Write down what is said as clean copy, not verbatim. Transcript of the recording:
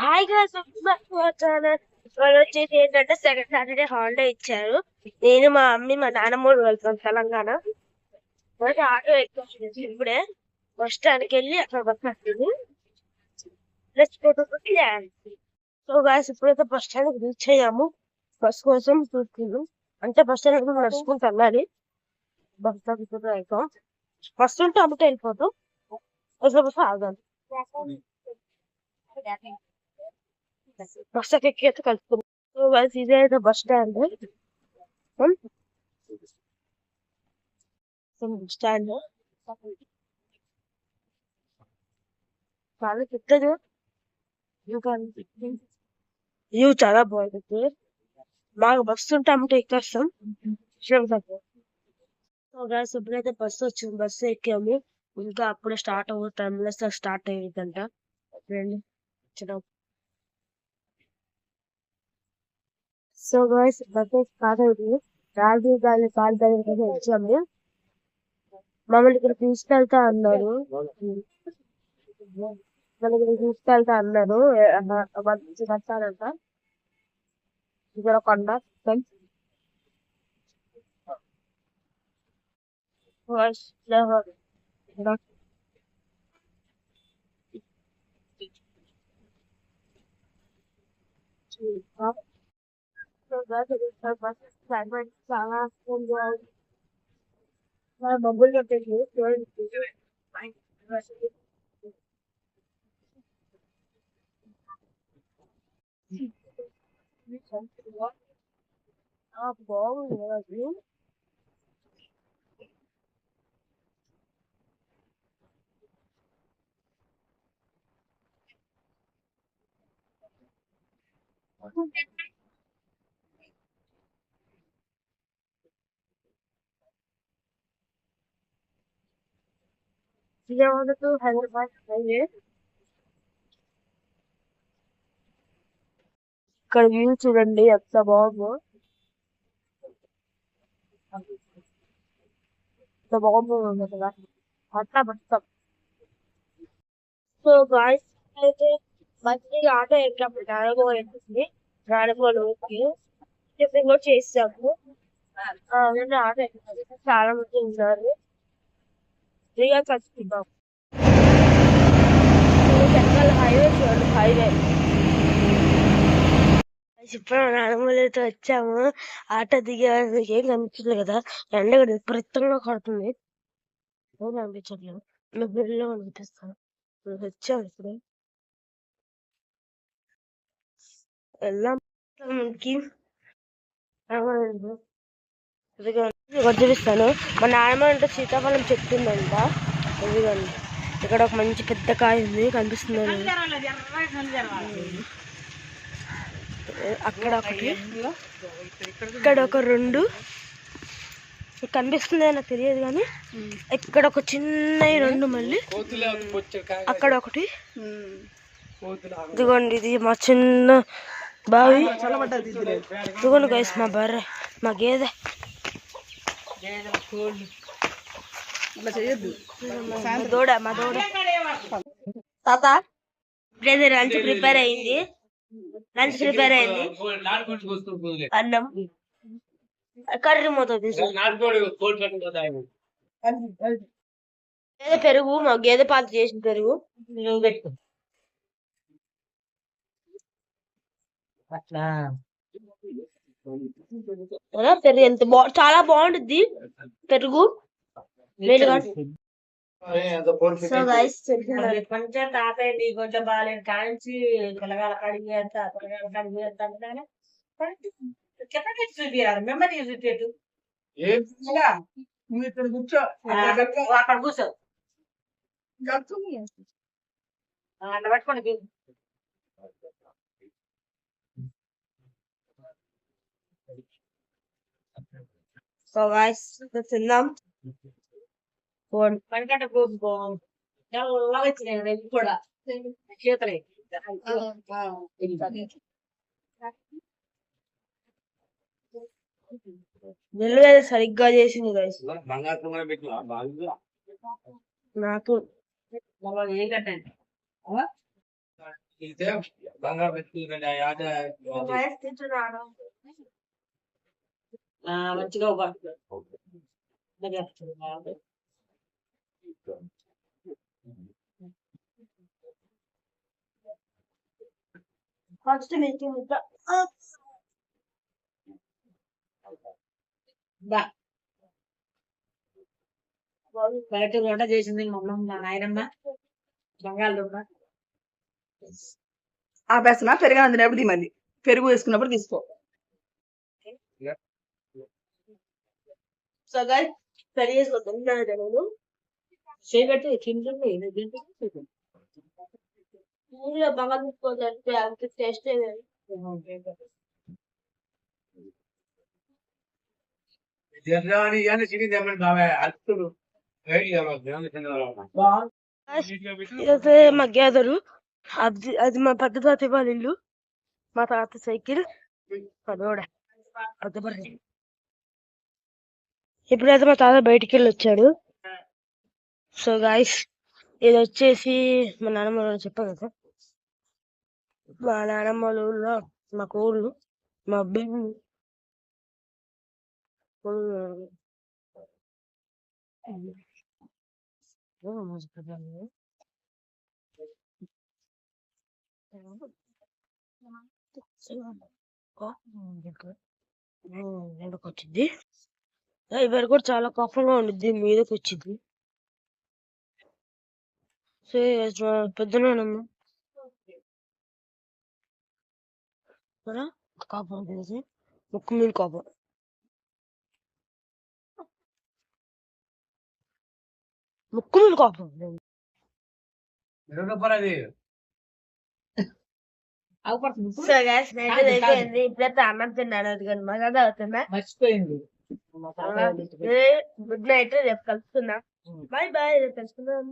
Hi guys, వాళ్ళు వచ్చేసి ఏంటంటే సెకండ్ సాటర్డే హాలిడే ఇచ్చారు. నేను మా మమ్మీ మా నాన్నమ్మ ఊరు వెళ్తాం తెలంగాణ. అయితే ఆటో ఎక్కువ ఇప్పుడే బస్ స్టాండ్కి వెళ్ళి అక్కడ బస్ వస్తుంది. సో గాయస్ ఇప్పుడైతే బస్ స్టాండ్ రీచ్ అయ్యాము. బస్ కోసం చూస్తున్నాం. అంటే బస్ స్టాండ్ నడుచుకుంటూ వెళ్ళాలి. బస్ స్టాండ్ ఇప్పుడు అవుతాం. బస్ ఉంటే అమ్ముతే వెళ్ళిపోతాం. బస్ ఆగాలి. బస్ ఎక్కి అయితే కలుపుకుందాం. సో గాయస్ ఇదే అయితే బస్ స్టాండ్. స్టాండ్ చాలా పెద్దది. ఇంకా వ్యూ చాలా బాగుంటుంది. మాకు బస్సు ఉంటే అమ్మటే ఎక్కేస్తాం. సో గాయస్ ఇప్పుడైతే బస్సు వచ్చింది. బస్సు ఎక్కాము. ఇంకా అప్పుడే స్టార్ట్ అవ్వదు. 10 minutes స్టార్ట్ అయ్యిందంట. సో గాయస్ బస్సు స్టార్ట్ అయింది. రాజీవ్ గాంధీ పార్క్ దగ్గర వచ్చాము. మమ్మల్ని ఇక్కడ తీసుకెళ్తా అన్నారు. మంచి కట్టాలంట. ఇక్కడ కొండ చాలా మబ్బులు కట్టేసి బాగుంది. Vijayawada to Hyderabad highway. ఇక్కడ వ్యూ చూడండి ఎంత బాగుందో. ఎంత బాగుందో కదా అట్లా మొత్తం. సో గాయస్ అయితే మంచి ఆటో ఎక్కినప్పుడు నానమ్మ ఎక్కింది. నానమ్మలోకి టిఫిన్ కూడా చేసాము. ఆటో ఎక్కింది. చాలా మంది ఉన్నారు. ఫ్రీగా కలుసుకుందాం. హైవే చూడండి. హైవే ఇప్పుడు నానమ్మలతో వచ్చాము. ఆటో దిగే ఏం కనిపించలేదు కదా. ఎండ కూడా విపరీతంగా కొడుతుంది. ఏం కనిపించట్లేదు. మేము బిల్లు కనిపిస్తాను. వచ్చాము ఇప్పుడు. వెళ్ళాం. చూపిస్తాను. మా నాన్నమ్మ అంటే సీతాఫలం చెట్టు ఉందంట. ఇదిగోండి ఇక్కడ ఒక మంచి పెద్ద కాయ ఉంది. కనిపిస్తుంది. అక్కడ ఒకటి, ఇక్కడ ఒక 2 కనిపిస్తుంది. నాకు తెలియదు కానీ ఇక్కడ ఒక చిన్న 2 మళ్ళీ అక్కడ ఒకటి. ఇదిగోండి ఇది మా చిన్న బావి. ఇదిగోండి గైస్ మా బర్రె, మా గేదె. దూడ, మా దూడ. తాత ఇప్పుడైతే లంచ్ ప్రిపేర్ అయింది. అన్నం కర్రీ మొత్తం పెరుగు, మా గేదె పాలు చేసిన పెరుగు అట్లా. పెరుగు ఎంత చాలా బాగుంటుంది పెరుగు. సో గైస్ కొంచెం తాతయ్య నీ కొంచెం బాగాలేదు కాంచి పిల్లగాల కడిగి అంత కడిగి చూపించాలి. మెమరీ చూపేటు కూర్చో, అక్కడ కూర్చో అట్లా పట్టుకోండి. సో గైస్ తిందాం. పనికంట వచ్చినాయి కూడా చేతలే నిల్వ సరిగ్గా చేసింది గైస్. నాకు మంచిగా ఫస్ట్ నుంచి బయట వంట చేసింది మా నాయనమ్మ బంగాళదుంప. ఆపేస్తున్నా. పెరుగు అందినప్పుడు మళ్ళీ పెరుగు వేసుకున్నప్పుడు తీసుకో. సో గైస్ సరి చేసుకుంటాను నేను చేయబెట్టి తింటుంది ఊరిలో బాగా తీసుకోవాలంటే అంత టేస్ట్ మగ్గాదరు అది అది మా పెద్ద తాత వాళ్ళ ఇల్లు. మా తాత సైకిల్ పదోడ ఇప్పుడైతే మా తాత బయటికి వెళ్ళి వచ్చాడు. సో గాయస్ ఇది వచ్చేసి మా నాన్నమ్మ వాళ్ళు చెప్పాను కదా, మా నాన్నమ్మ వాళ్ళ ఊళ్ళో మా కోళ్ళు మా అబ్బాయి వచ్చింది. ఇవాళ కూడా చాలా కోపంగా ఉండిద్ది, మీదకి వచ్చింది. సో పెద్దనానమ్మ కోపం తెలిసి ముక్కు మీద కోపం. ముక్కు మీద కోపం. ఇప్పుడైతే అన్నం తిన్నాను, అది కానీ మసాలా అవుతున్నా. మర్చిపోయింది. గుడ్ నైట్, రేపు కలుసుకుందాం. బాయ్ బాయ్, రేపు కలుసుకుందాం.